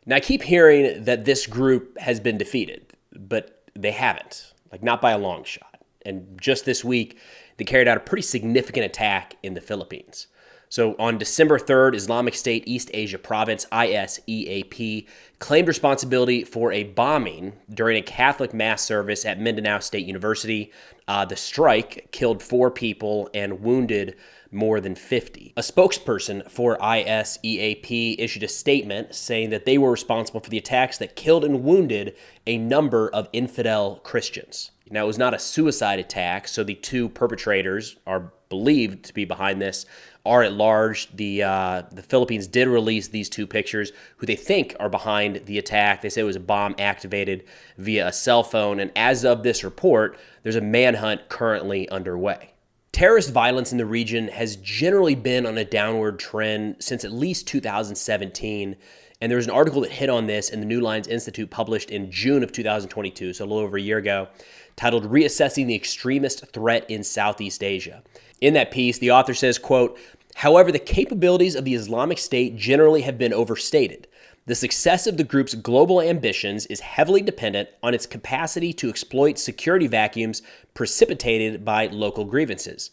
Now, I keep hearing that this group has been defeated, but they haven't, like not by a long shot. And just this week, they carried out a pretty significant attack in the Philippines. So on December 3rd, Islamic State East Asia Province, ISEAP, claimed responsibility for a bombing during a Catholic mass service at Mindanao State University. The strike killed 4 people and wounded more than 50. A spokesperson for ISEAP issued a statement saying that they were responsible for the attacks that killed and wounded a number of infidel Christians. Now, it was not a suicide attack, so the 2 perpetrators are believed to be behind this are at large. The Philippines did release these 2 pictures who they think are behind the attack. They say it was a bomb activated via a cell phone, and as of this report, there's a manhunt currently underway. Terrorist violence in the region has generally been on a downward trend since at least 2017, and there was an article that hit on this in the New Lines Institute published in June of 2022, so a little over a year ago, titled Reassessing the Extremist Threat in Southeast Asia. In that piece, the author says, quote, "However, the capabilities of the Islamic State generally have been overstated. The success of the group's global ambitions is heavily dependent on its capacity to exploit security vacuums precipitated by local grievances."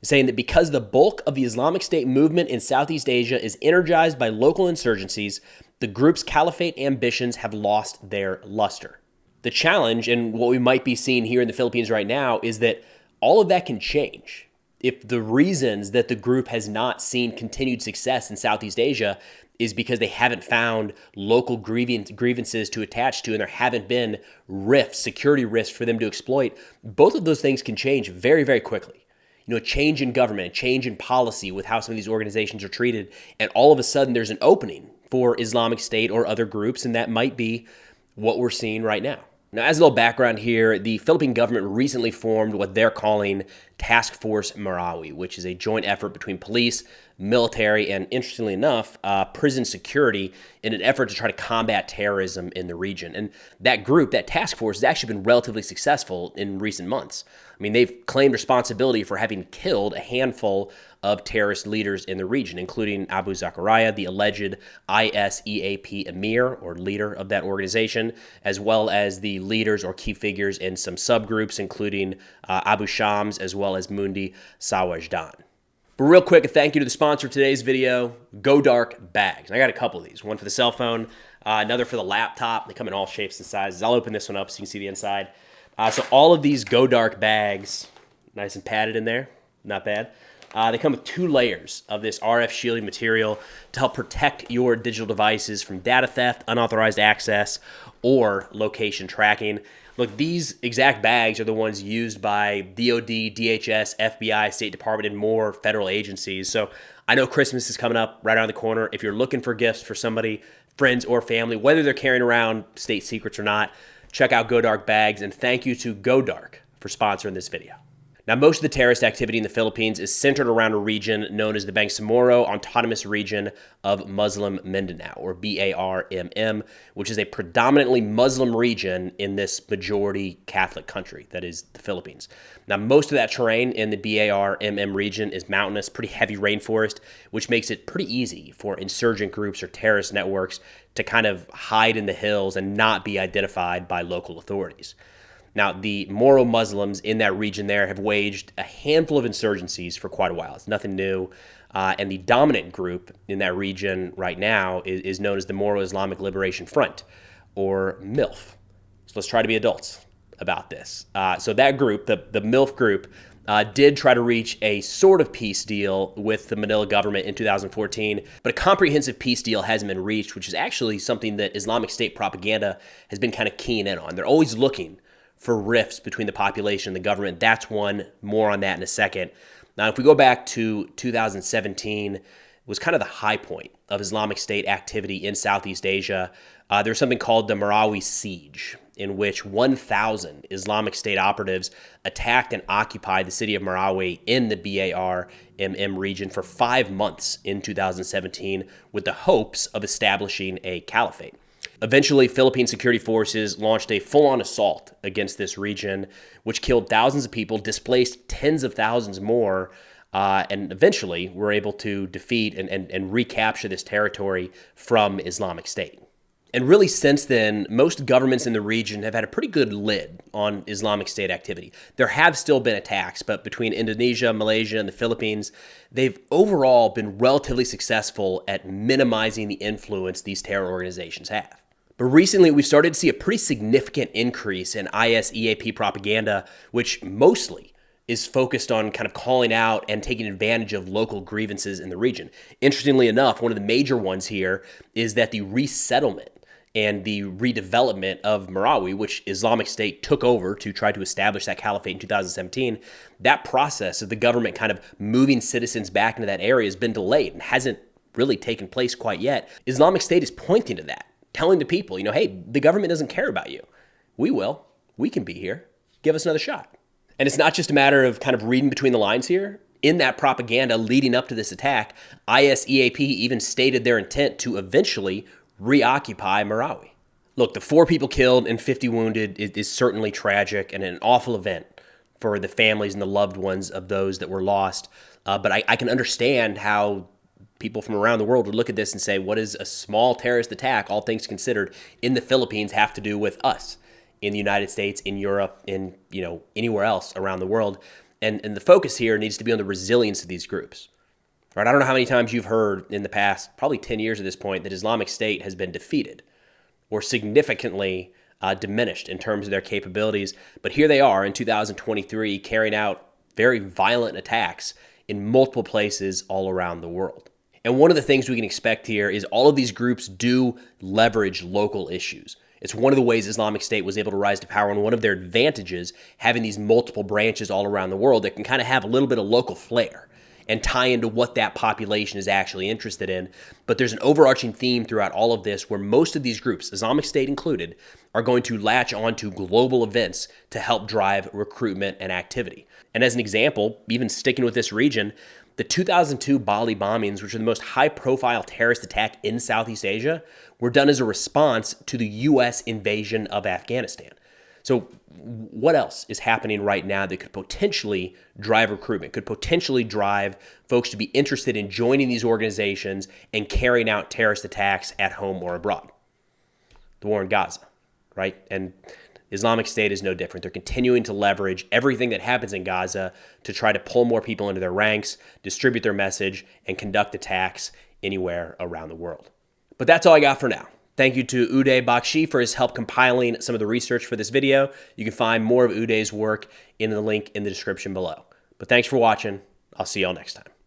Saying that because the bulk of the Islamic State movement in Southeast Asia is energized by local insurgencies, the group's caliphate ambitions have lost their luster. The challenge, and what we might be seeing here in the Philippines right now, is that all of that can change. If the reasons that the group has not seen continued success in Southeast Asia is because they haven't found local grievances to attach to, and there haven't been rifts, security rifts for them to exploit, both of those things can change very, very quickly. You know, a change in government, a change in policy with how some of these organizations are treated, and all of a sudden there's an opening for Islamic State or other groups, and that might be what we're seeing right now. Now, as a little background here, the Philippine government recently formed what they're calling Task Force Marawi, which is a joint effort between police, military, and interestingly enough, prison security in an effort to try to combat terrorism in the region. And that group, that task force, has actually been relatively successful in recent months. I mean, they've claimed responsibility for having killed a handful of terrorist leaders in the region, including Abu Zakaria, the alleged ISEAP emir or leader of that organization, as well as the leaders or key figures in some subgroups, including Abu Shams, as well as Mundi Sawajdan. But real quick, a thank you to the sponsor of today's video, Go Dark Bags. I got a couple of these, one for the cell phone, another for the laptop. They come in all shapes and sizes. I'll open this one up so you can see the inside. So all of these Go Dark bags, nice and padded in there, not bad. They come with 2 layers of this RF shielding material to help protect your digital devices from data theft, unauthorized access, or location tracking. Look, these exact bags are the ones used by DOD, DHS, FBI, State Department, and more federal agencies. So I know Christmas is coming up right around the corner. If you're looking for gifts for somebody, friends or family, whether they're carrying around state secrets or not, check out Go Dark Bags, and thank you to Go Dark for sponsoring this video. Now, most of the terrorist activity in the Philippines is centered around a region known as the Bangsamoro Autonomous Region of Muslim Mindanao, or BARMM, which is a predominantly Muslim region in this majority Catholic country, that is the Philippines. Now, most of that terrain in the BARMM region is mountainous, pretty heavy rainforest, which makes it pretty easy for insurgent groups or terrorist networks to kind of hide in the hills and not be identified by local authorities. Now, the Moro Muslims in that region there have waged a handful of insurgencies for quite a while. It's nothing new. And the dominant group in that region right now is known as the Moro Islamic Liberation Front, or MILF. So let's try to be adults about this. So that group, the MILF group, did try to reach a sort of peace deal with the Manila government in 2014, but a comprehensive peace deal hasn't been reached, which is actually something that Islamic State propaganda has been kind of keying in on. They're always looking for rifts between the population and the government. That's one. More on that in a second. Now, if we go back to 2017, it was kind of the high point of Islamic State activity in Southeast Asia. There was something called the Marawi Siege, in which 1,000 Islamic State operatives attacked and occupied the city of Marawi in the BARMM region for 5 months in 2017 with the hopes of establishing a caliphate. Eventually, Philippine security forces launched a full-on assault against this region, which killed thousands of people, displaced tens of thousands more, and eventually were able to defeat and recapture this territory from Islamic State. And really, since then, most governments in the region have had a pretty good lid on Islamic State activity. There have still been attacks, but between Indonesia, Malaysia, and the Philippines, they've overall been relatively successful at minimizing the influence these terror organizations have. But recently, we've started to see a pretty significant increase in IS EAP propaganda, which mostly is focused on kind of calling out and taking advantage of local grievances in the region. Interestingly enough, one of the major ones here is that the resettlement and the redevelopment of Marawi, which Islamic State took over to try to establish that caliphate in 2017, that process of the government kind of moving citizens back into that area has been delayed and hasn't really taken place quite yet. Islamic State is pointing to that, telling the people, hey, the government doesn't care about you. We will. We can be here. Give us another shot. And it's not just a matter of kind of reading between the lines here. In that propaganda leading up to this attack, IS EAP even stated their intent to eventually reoccupy Marawi. Look, the 4 people killed and 50 wounded is certainly tragic and an awful event for the families and the loved ones of those that were lost. But I can understand how people from around the world would look at this and say, what does a small terrorist attack, all things considered, in the Philippines have to do with us in the United States, in Europe, in anywhere else around the world? And the focus here needs to be on the resilience of these groups. Right? I don't know how many times you've heard in the past, probably 10 years at this point, that Islamic State has been defeated or significantly diminished in terms of their capabilities. But here they are in 2023 carrying out very violent attacks in multiple places all around the world. And one of the things we can expect here is all of these groups do leverage local issues. It's one of the ways Islamic State was able to rise to power, and one of their advantages, having these multiple branches all around the world that can kind of have a little bit of local flair and tie into what that population is actually interested in. But there's an overarching theme throughout all of this where most of these groups, Islamic State included, are going to latch onto global events to help drive recruitment and activity. And as an example, even sticking with this region, the 2002 Bali bombings, which are the most high-profile terrorist attack in Southeast Asia, were done as a response to the U.S. invasion of Afghanistan. So what else is happening right now that could potentially drive recruitment, could potentially drive folks to be interested in joining these organizations and carrying out terrorist attacks at home or abroad? The war in Gaza, right? And Islamic State is no different. They're continuing to leverage everything that happens in Gaza to try to pull more people into their ranks, distribute their message, and conduct attacks anywhere around the world. But that's all I got for now. Thank you to Uday Bakhshi for his help compiling some of the research for this video. You can find more of Uday's work in the link in the description below. But thanks for watching. I'll see y'all next time.